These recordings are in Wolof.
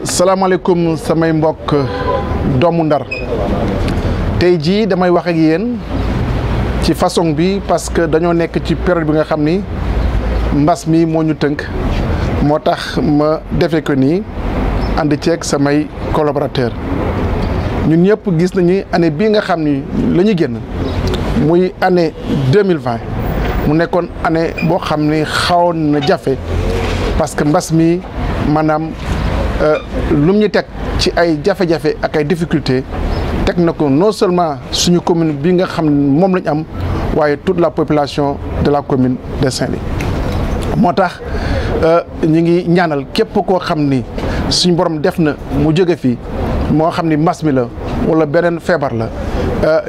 salaamaaleykum samay mbokk doomu Ndar tey jii damay wax ak yéen ci façon bi parce que dañoo nekk ci période bi nga xam ni mbas mi moo ñu tënk moo tax ma defe ko nii ànd ceeg samay collaborateur ñun ñëpp gis nañu année bii nga xam ni la ñu génn muy année 2020 mu nekkoon année boo xam ni xawoon na jafe parce que mbas mi maanaam lu ñu teg ci ay jafe-jafe ak ay difficultés teg na ko non seulement suñu commune bi nga xam ne moom la ñu am waaye toute la population de la commune de Saint-Louis moo tax ñu ngi ñaanal képp koo xam ni suñu borom def na mu jóge fii moo xam ni mbas mi la wala beneen feebar la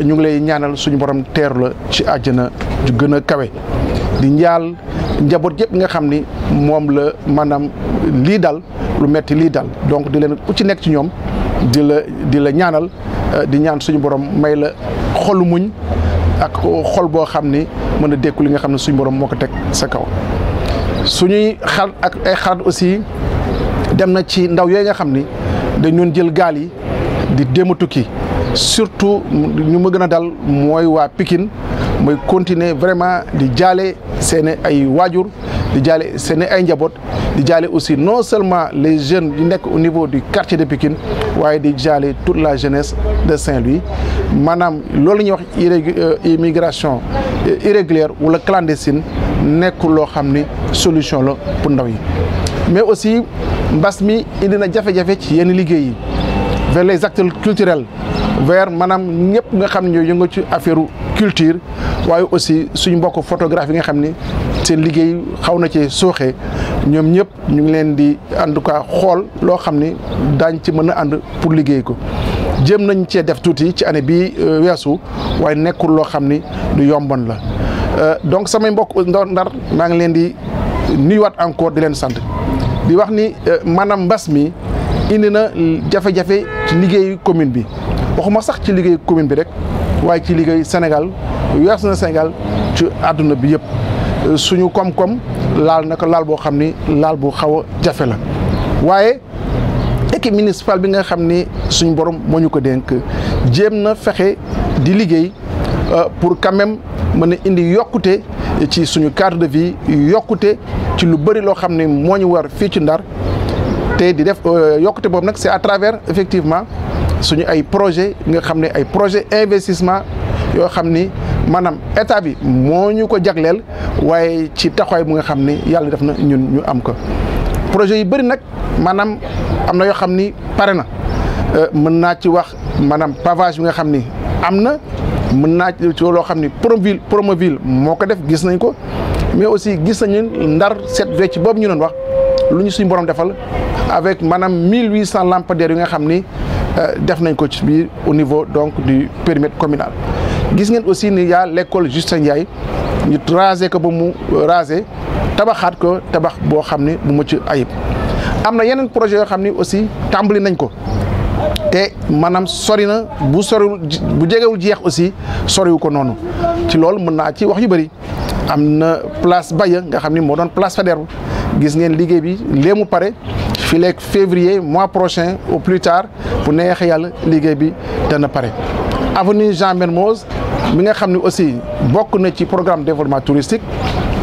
ñu ngi lay ñaanal suñu borom teeru la ci àjjana ju gën a kawe di njaal njaboot yëpp nga xam ni moom la maanaam lii dal lu metti lii dal donc di leen ku ci nekk ci ñoom di la ñaanal di ñaan suñu borom may la xolu muñ ak xol boo xam ni mën a dékku li nga xam ne suñu borom moo ko teg sa kaw. suñuy xal ak ay xalaat aussi dem na ci ndaw yooyu nga xam ni dañ doon jël gaal yi di déma tukki surtout ñu ma gën a dal mooy waa Pikine mooy continuer vraiment di jaale seeni ay waajur di jaale seeni ay njaboot di jaale aussi non seulement les jeunes yu nekk au niveau du quartier de Pikine waaye di jaale toute la jeunesse de Saint-Louis maanaam loolu ñuy wax immigration irrégulière wala clandestine nekkul loo xam ni solution la pour ndaw yi mais aussi mbas mi indi na jafe-jafe ci yenn liggéey yi vers les acteurs culturels vers maanaam ñëpp nga xam ne ñoo yëngu ci affaire culture waaye aussi suñu mbokk photographe yi nga xam ni seen liggéey xaw na ci sooxee ñoom ñëpp ñu ngi leen di en tout cas xool loo xam ni daañ ci mën a ànd pour liggéey ko jéem nañ cee def tuuti ci année bii weesu waaye nekkul loo xam ni lu yomboon la donc samay mbokk Ndar maa ngi leen di nuyuwaat encore di leen sant di wax ni maanaam mbas mi indi na jafe-jafe ci liggéeyu commune bi waxuma sax ci liggéeyu commune bi rek waaye ci liggéeyu Sénégal weesu na Sénégal ci àdduna bi yëpp suñu koom-koom laal na ko laal boo xam ni laal bu xaw a jafe la waaye équipe municipale bi nga xam ni suñu borom moo ñu ko dénk jéem na fexe di liggéey pour quand même mën a indi yokkute ci suñu cadre de vie yokkute ci lu bëri loo xam ne moo ñu war fii ci Ndar te di def yokkute boobu nag c'est à travers effectivement suñu ay projet nga xam ne ay projet investissement yoo xam ni maanaam état bi moo ñu ko jagleel waaye ci taxawaay bu nga xam ni yàlla def na ñun ñu am ko projet yu bëri nag maanaam am na yoo xam ni pare na mën naa ci wax maanaam pavage bi nga xam ni am na mën naa ci loo xam ni Promoville moo ko def gis nañ ko mais aussi gis nañu Ndar set wecc boobu ñu doon wax lu ñu suñu borom defal avec maanaam 1800 lampadaires yi nga xam ni def nañ ko ci biir au niveau donc du périmètre communal. gis ngeen aussi ni y'a l'école Justin Ndiaye ñu rasé ko ba mu rasé tabaxaat ko tabax boo xam ni bu mucc ayib am na yeneen projet yoo xam ni aussi tàmbali nañ ko te maanaam sori na bu soriwul bu jegewul jeex aussi soriwu ko noonu ci loolu mën naa ci wax yu bëri am na place Baye nga xam ni moo doon place Faidherbe gis ngeen liggéey bi lee mu pare fii leeg février mois prochain au plus tard bu neexee yàlla liggéey bi dana pare avenue Jean Mermoz mi nga xam ne aussi bokk na ci programme développement touristique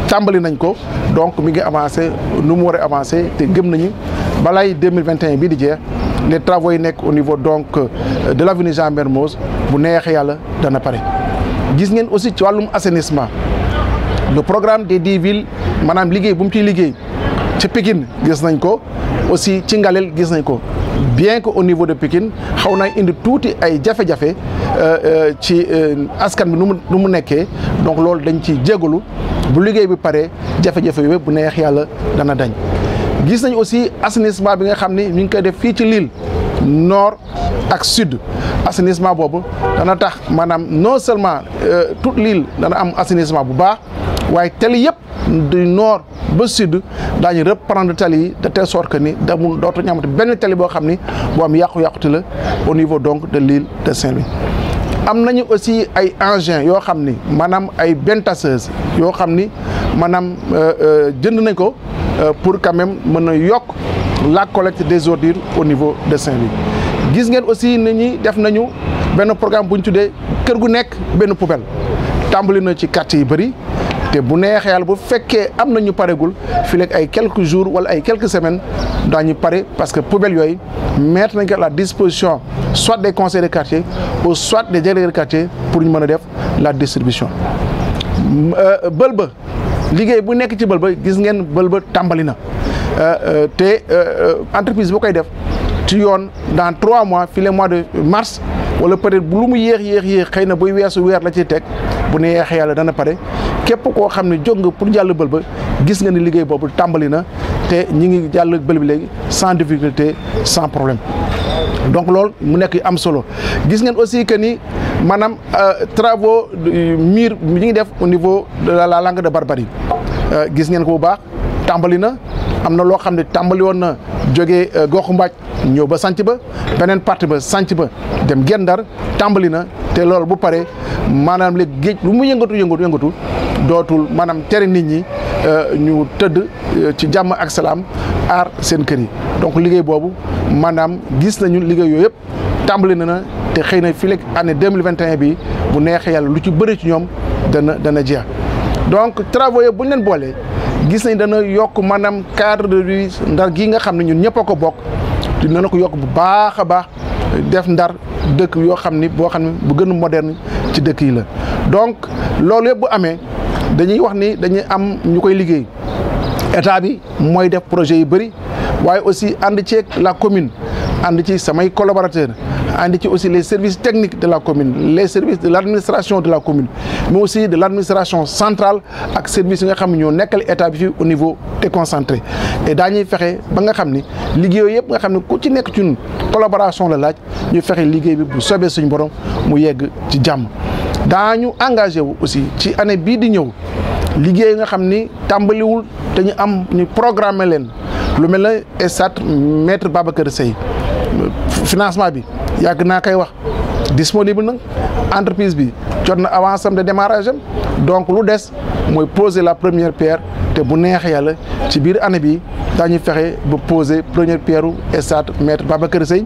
tàmbali nañ ko donc mi ngi avancé nu mu war a avancé te gëm nañu balaay 2021 bii di jeex les travaux yi nekk au niveau donc de l'avenue Jean Mermoz bu neexee yàlla dana pare. gis ngeen aussi ci wàllum assainissement le programme des 10 villes maanaam liggéey bu mu ciy liggéey ci Pikine gis nañ ko aussi ci Ngalel gis nañ ko bien que au niveau de Pikine xaw na indi tuuti ay jafe-jafe ci askan bi nu mu nekkee donc loolu dañ ci jégalu bu liggéey bi paree jafe-jafe yooyu bu neex yàlla dana dañ. gis nañ aussi assainissement bi nga xam ni mi ngi koy def fii ci Lille nord ak sud assainissement boobu dana tax maanaam non seulement toute l'île dana am assainissement bu baax waaye tali yëpp du nord ba sud daañu reprendre tali yi de telle sorte que ni dootu ñu amati benn tali boo xam ni boo am yàqu-yàqute la au niveau donc de l'île de Saint-Louis. am nañu aussi ay engins yoo xam ni maanaam ay bennes tasseuses yoo xam ni maanaam jënd nañ ko pour quand même mën a yokk la collecte des ordures au niveau de Saint-Louis. Gis ngeen aussi nit ñi def nañu benn programme bu ñu tuddee kër gu nekk benn poubelle tàmbali na ci quartier yi bëri te bu neexee yàlla bu fekkee am na ñu paregul fii léegi ay quelques jours wala ay quelques semaines daañu pare parce que poubelle yooyu mettre nañ ko à la disposition soit des conseils de quartier ou soit des délégués de quartier pour ñu mën a def la distribution. bël ba liggéey bu nekk ci bël ba gis ngeen bël ba tàmbali na te entreprise bu koy def ci yoon dans 3 mois fii le mois de mars wala peut-être bu lu mu yéex xëy na buy weesu weer la ciy teg bu neexee yàlla dana pare képp koo xam ne jóg nga pour jàll bël ba gis nga ni liggéey boobu tàmbali na te ñi ngi jàll bël bi léegi sans difficulté sans problème. donc loolu mu nekk am solo gis ngeen aussi que ni maanaam travaux mur ñi ngi def au niveau de la langue de Barbarie gis ngeen ko bu baax tàmbali na am na loo xam ne tàmbali woon na jógee goxu mbaaj ñëw ba sanc ba beneen partie ba sanc ba dem Gendar tàmbali na te loolu bu pare maanaam léegi géej lu mu yëngatu dootul maanaam tere nit ñi ñu tëdd ci jàmm ak salaam aar seen kër yi donc liggéey boobu maanaam gis nañu liggéey yooyu yëpp tàmbali na te xëy na fii léegi année 2021 bi bu neexee yàlla lu ci bëri ci ñoom dana jeex donc travaux yëpp bu ñu leen boolee gis nañ dana yokk maanaam cadre de vie Ndar gi nga xam ne ñun ñëpp a ko bokk dina ko yokk bu baax a baax def Ndar dëkk yoo xam ni boo xam ne bu gën a moderne ci dëkk yi la donc loolu yëpp bu amee dañuy wax ni dañuy am ñu koy liggéey état bi mooy def projet yu bëri waaye aussi ànd ceeg la commune ànd ci samay collaborateurs ànd ci aussi les services techniques de la commune les services de l'administration de la commune mais aussi de l'administration centrale ak services yi nga xam ne ñoo nekkal état bi fii au niveau déconcentré et daañuy fexe ba nga xam ni liggéey yooyu yëpp nga xam ne ku ci nekk ci ñun collaboration la laaj ñu fexe liggéey bi bu soobee suñu borom mu yegg ci jàmm. daañu engagé wu aussi ci année bii di ñëw liggéey nga xam ni tàmbaliwul te ñu am ñu programmer leen lu mel ne stade Maître Babacar Seye financement bi yàgg naa koy wax disponible na entreprise bi jot na avance am de démarrage am donc lu des mooy poser la première pierre te bu neexee yàlla ci biir année bi daañuy fexe ba poser première pierre u stade Maître Babacar Seye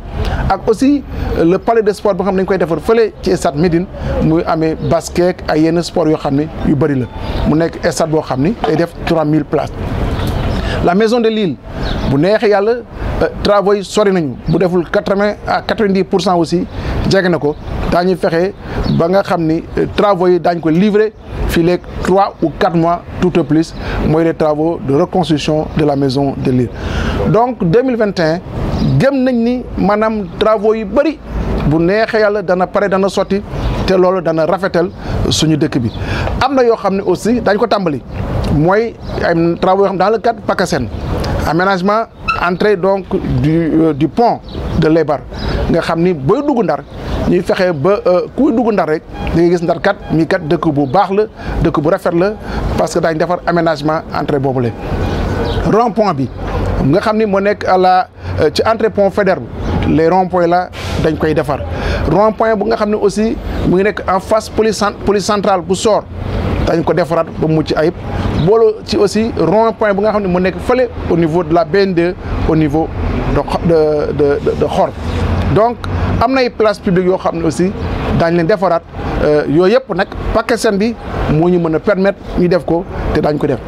ak aussi le palais de sport boo xam ne dañ koy defar fële ci stade Médine muy amee basket ay yenn sport yoo xam ne yu bëri la mu nekk stade boo xam ni day def 3000 places. La maison de l'île bu neexee yàlla travaux yi sori nañu bu deful 80 à 90% aussi jege na ko daañuy fexe ba nga xam ni travaux yi daañu ko livrer fii léegi 3 ou 4 mois tout au plus mooy les travaux de reconstruction de la maison de l'île. donc 2021 gëm nañ ni maanaam travaux yu bëri bu neexee yàlla dana pare dana sotti te loolu dana rafetal suñu dëkk bi am na yoo xam ne aussi dañ ko tàmbali mooy ay travaux yoo xam dans le cadre PACASEN aménagement entrée donc du pont de Lébar nga xam ni booy dugg Ndar ñuy fexe ba kuy dugg Ndar rek da ngay gis Ndar kat mii kat dëkk bu baax la dëkk bu rafet la parce que daañ defar aménagement entrée boobu la rond point bi nga xam ni moo nekk à la ci entrée pont Faidherbe les rond points là dañ koy defar rond point bu nga xam ne aussi mu ngi nekk en face police centrale bu Sor dañ ko defaraat ba mucc ayib boolu ci aussi rond point bu nga xam ne mu nekk fële au niveau de la BN2 au niveau de Xor donc am na ay place publique yoo xam ne aussi daañ leen defaraat yooyu yëpp nag PACASEN bi moo ñu mën a permettre ñu def ko te daañ ko def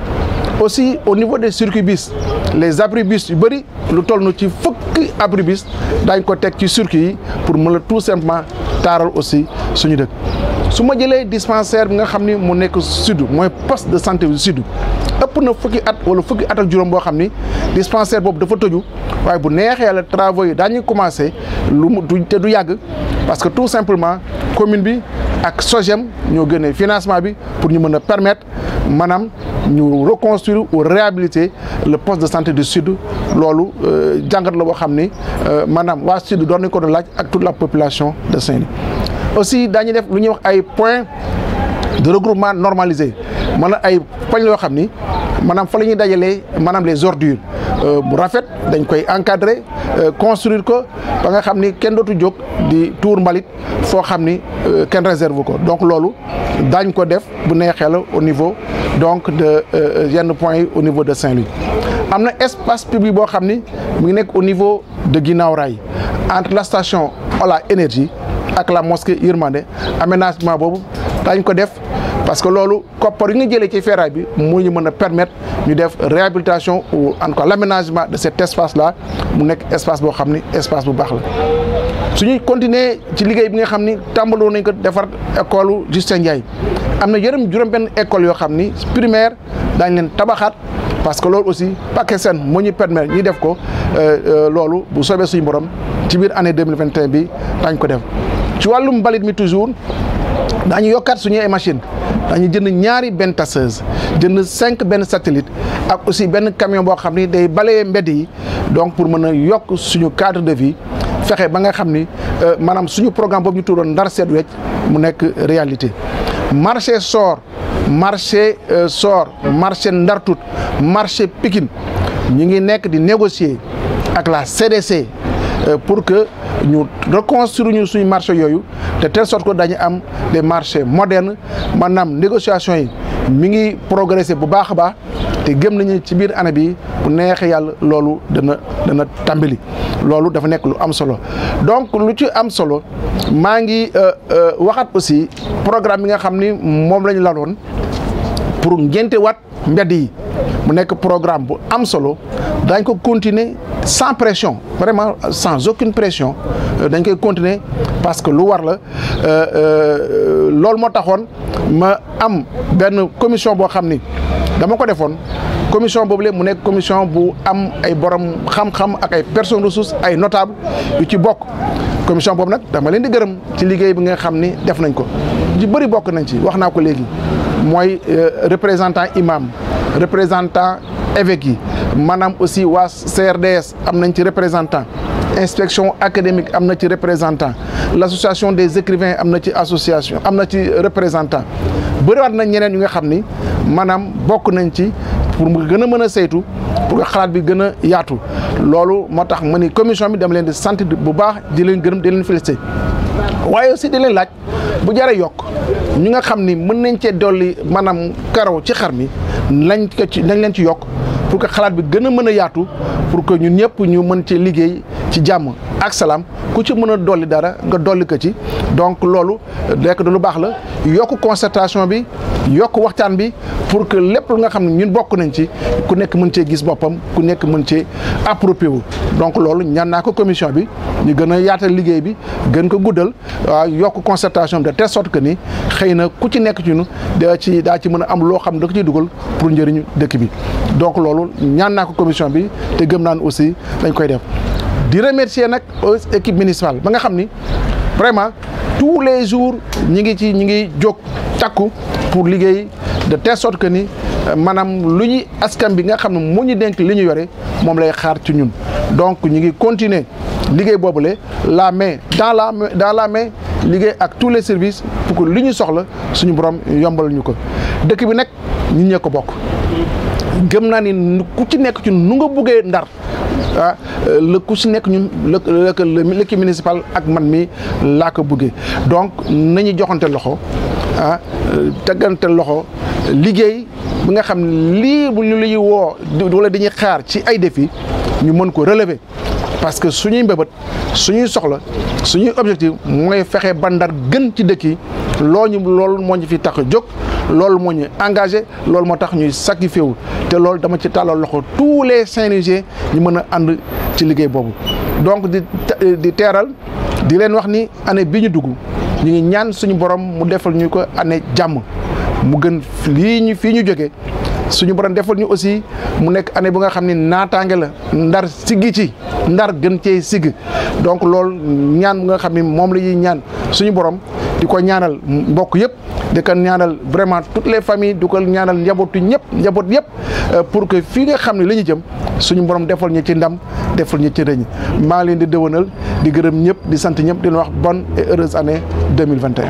aussi au niveau des circuits bus les abribus yu bëri lu toll na ci fukki abribus daañ ko teg ci circuit yi pour mën a tout simplement taaral aussi suñu dëkk su ma jëlee dispensaire bi nga xam ni mu nekk sud mooy poste de santé du sud ëpp na fukki at wala fukki at ak juróom boo xam ni dispensaire boobu dafa tëju waaye bu neexee yàlla travaux yi daañuy commencé te du yàgg parce que tout simplement commune bi ak SOGEM ñoo génnee financement bi pour ñu mën a permettre maanaam ñu reconstruire ou réhabiliter le poste de santé du sud loolu jàngat la boo xam ni maanaam waa sud doon nañ ko doon laaj ak toute la population de Saint-Louis aussi daañuy def lu ñuy wax ay points de regroupement normalisé maanaam ay poñ yoo xam ni maanaam fa la ñuy dajalee maanaam les ordures bu rafet dañ koy encadrer construire ko ba nga xam ni kenn dootu jóg di tuur mbalit foo xam ni kenn réserve ko donc loolu daañ ko def bu neexee la au niveau donc de yenn points yi au niveau de Saint-Louis am na espace public boo xam ni mu ngi nekk au niveau de Guinaw Rail entre la station Ola Énergie ak la mosquée Yërmande aménagement boobu daañu ko def parce que loolu koppar yi nga jëlee ci ferraille bi moo ñu mën a permettre ñu def réhabilitation ou en tout cas l'aménagement de cet espace là mu nekk espace boo xam ni espace bu baax la. suñuy continuer ci liggéey bi nga xam ni tàmbaloo nañ ko defar école Justin Ndiaye am na juróom-benn école yoo xam ni primaire daañ leen tabaxaat parce que loolu aussi PACASEN moo ñu permettre ñuy def ko loolu bu soobee suñu borom ci biir année 2021 bi daañ ko def. ci wàllum mbalit mi toujours daañu yokkaat suñu ay machine dañu jënd ñaari benn tasseuse jënd 5 benn satellite ak aussi benn camion boo xam ni day balayer mbedd yi donc pour mën a yokk suñu cadre de vie fexe ba nga xam ni maanaam suñu programme boobu ñu tuddoon Ndar Set Wecc mu nekk réalité. marché Sor marché Ndar Tout marché Pikine ñu ngi nekk di négocier ak la CDC pour que ñu reconstruire ñu suñu marché yooyu de telle sorte que dañu am des marchés modernes maanaam négociation yi mi ngi progresser bu baax a baax te gëm nañu ci biir année bi bu neexee yàlla loolu dana tàmbali loolu dafa nekk lu am solo. donc lu ci am solo maa ngi waxaat aussi programme bi nga xam ni moom la ñu laloon pour ngénte waat mbedd yi mu nekk programme bu am solo dañ ko continuer sans pression vraiment sans aucune pression dañ koy continuer parce que lu war la loolu moo taxoon ma am benn commission boo xam ni dama ko defoon commission boobu mu nekk commission bu am ay borom xam-xam ak ay personnes ressources ay notables yu ci bokk commission boobu nag dama leen di gërëm ci liggéey bi nga xam ni def nañ ko ci bëri bokk nañ ci wax naa ko léegi mooy représentant imam représentant évêque yi maanaam aussi waa CRDS am nañ ci représentant inspection académique am na ci représentant l'association des écrivains am na ci association am na ci représentant bëriwaat nañ ñeneen yu nga xam ni maanaam bokk nañ ci pour mu gën a mën a saytu pour que xalaat bi gën a yaatu loolu moo tax ma ni commission bi dama leen di sant bu baax di leen gërëm di leen féliciter waaye aussi di leen laaj bu jaree yokk ñi nga xam ni mën nañ cee dolli maanaam karaw ci xar mi nañ leen ci yokk pour que xalaat bi gën a mën a yaatu pour que ñun ñëpp ñu mën ci liggéey ci jàmm ak salaam ku ci mën a dolli dara nga dolli ko ci donc loolu nekk lu baax la yokk concertation bi yokk waxtaan bi pour que lépp lu nga xam ne ñun bokk nañ ci ku nekk mën cee gis boppam ku nekk mën cee approprié wu donc loolu ñaan naa ko commission bi ñu gën a yaatal liggéey bi gën ko guddal waaw yokk concertation bi de telle sorte que ni xëy na ku ci nekk ci ñu daa ci mën a am loo xam ne da ko ciy dugal pour njëriñu dëkk bi donc loolu ñaan naa ko commission bi te gëm naan aussi dañ koy def di remercier nag équipe municipale ba nga xam ni vraiment tous les jours ñi ngi jóg takku pour liggéey de telle sorte que ni maanaam lu ñuy askan bi nga xam ne mu ñu dénk li ñu yore moom lay xaar ci ñun donc ñu ngi continuer liggéey boobule la main dans la main liggéey ak tous les services pour que li ñu soxla suñu borom yombal ñu ko dëkk bi nag ñun ñee ko bokk gëm naa ni ku ci nekk ci nu nga buggee Ndar la ku ci nekk ñun l'équipe municipale ak man mi laa ko buggee donc nañu joxante loxo teggante loxo liggéey bi nga xam ne lii bu ñu lay woo wala dañuy xaar ci ay défis ñu mën ko relever parce que suñuy mbëbët suñuy soxla suñuy objectif mooy fexe ba Ndar gën ci dëkk yi loolu moo ñu fi tax a jóg loolu moo ñu engagé loolu moo tax ñuy sacrifié wu te loolu dama ci tàllal loxo tous les Saint-Louisiens ñu mën a ànd ci liggéey boobu donc di teeral di leen wax ni année bi ñu dugg ñu ngi ñaan suñu borom mu defal ñu ko année jàmm mu gën fii ñu jógee suñu borom defal ñu aussi mu nekk année bu nga xam ne naataange la Ndar siggi ci Ndar gën cee sigg donc loolu ñaan bu nga xam ne moom la ñuy ñaan suñu borom di ko ñaanal mbokk yëpp di ko ñaanal vraiment toutes les familles di ko ñaanal njaboot yëpp pour que fii nga xam ne la ñu jëm suñu borom defal ñu ci ndam defal ñu ci rëñ maa ngi leen di dëwanal di gërëm ñëpp di sant ñëpp di leen wax bonne et heureuse année 2021